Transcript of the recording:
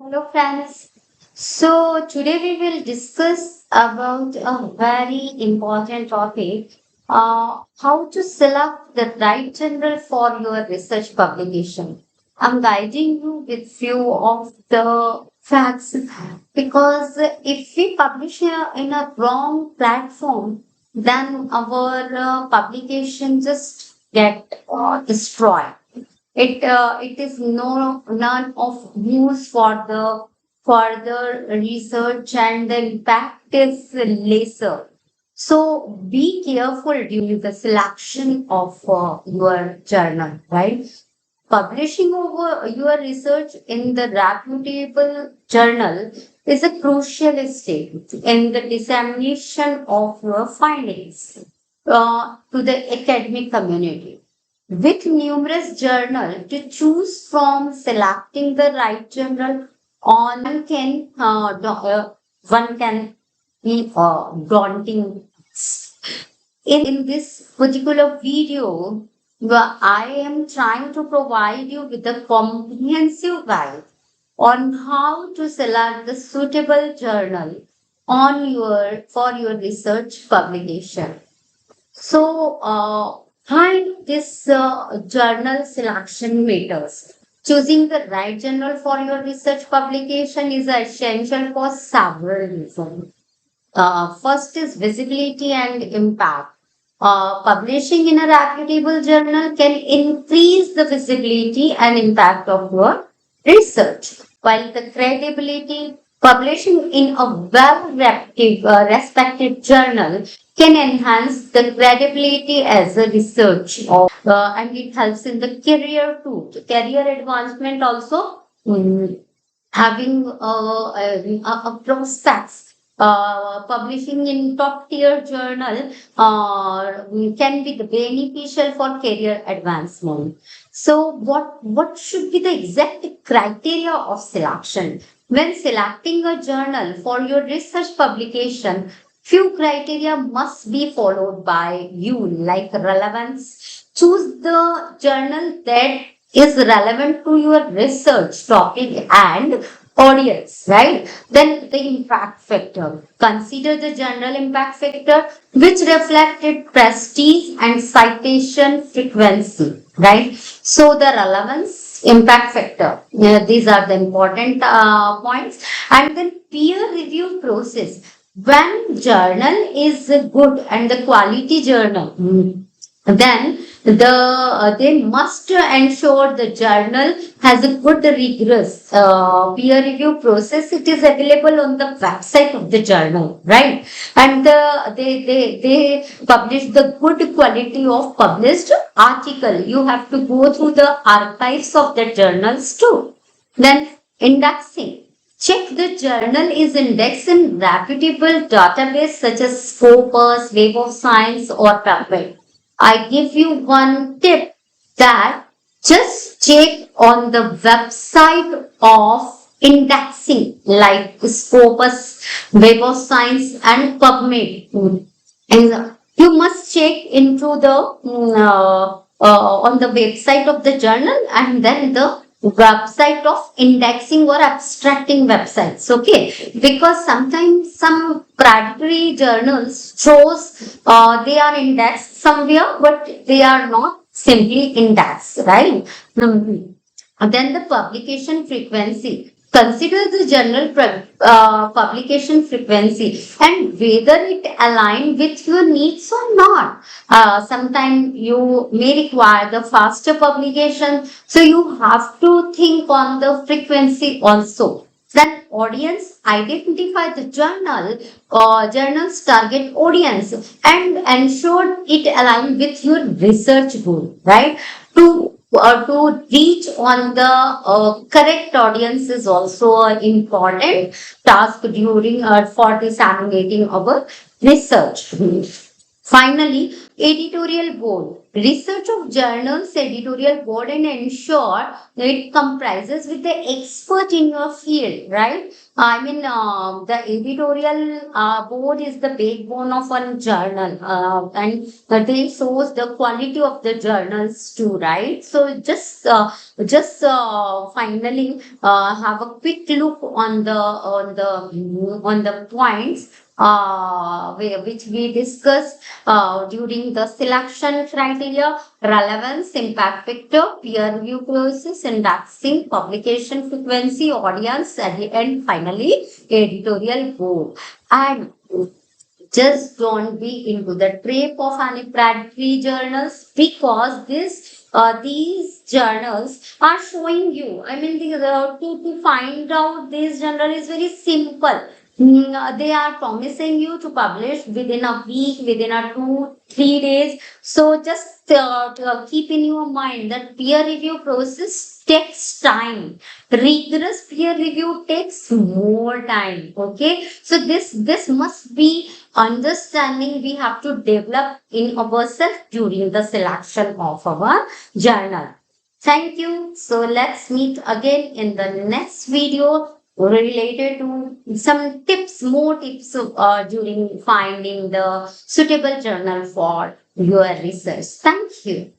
Hello friends. So today we will discuss about a very important topic, how to select the right journal for your research publication. I'm guiding you with few of the facts because if we publish in a wrong platform, then our publication just get destroyed. It is no none of use for the further research, and the impact is lesser. So be careful during the selection of your journal, right? Publishing over your research in the reputable journal is a crucial step in the dissemination of your findings to the academic community. With numerous journals to choose from, selecting the right journal on one can be daunting. In this particular video, I am trying to provide you with a comprehensive guide on how to select the suitable journal for your research publication. So, find this journal selection matters. Choosing the right journal for your research publication is essential for several reasons. First is visibility and impact. Publishing in a reputable journal can increase the visibility and impact of your research, while the credibility, publishing in a respected journal can enhance the credibility as a research, and it helps in the career too. Career advancement also. Having a prospects, publishing in top tier journal can be beneficial for career advancement. So what should be the exact criteria of selection when selecting a journal for your research publication? Few criteria must be followed by you, like relevance. Choose the journal that is relevant to your research topic and audience, right? Then the impact factor. Consider the general impact factor, which reflected prestige and citation frequency, right? So the relevance, impact factor, these are the important points. And then peer review process. When journal is good and the quality journal, then they must ensure the journal has a good rigorous peer review process. It is available on the website of the journal, right? And they publish the good quality of published article. You have to go through the archives of the journals too. Then indexing. Check the journal is indexed in reputable database such as Scopus, Web of Science, or PubMed. I give you one tip that just check on the website of indexing like Scopus, Web of Science, and PubMed. And you must check into the on the website of the journal, and then the website of indexing or abstracting websites. Okay, because sometimes some predatory journals shows they are indexed somewhere, but they are not simply indexed, right? And then the publication frequency. Consider the general publication frequency and whether it align with your needs or not. Sometimes you may require the faster publication, so you have to think on the frequency also. Then audience, identify the journal's target audience and ensure it align with your research goal, right? To reach on the correct audience is also an important task during for disseminating our research. Finally, editorial board. research of journals editorial board and ensure that it comprises with the expert in your field, right? I mean, the editorial board is the backbone of one journal, and they shows the quality of the journals too, right? So just finally have a quick look on the points which we discussed during the selection criteria, relevance, impact factor, peer review process, indexing, publication frequency, audience, and finally editorial board. And just don't be into the trap of any predatory journals, because these journals are showing you. I mean, to find out this journal is very simple. They are promising you to publish within a week, within a 2 3 days. So just keep in your mind that peer review process takes time. Rigorous peer review takes more time. Okay, so this must be understanding we have to develop in ourselves during the selection of our journal. Thank you. So let's meet again in the next video related to some tips, more tips during finding the suitable journal for your research. Thank you.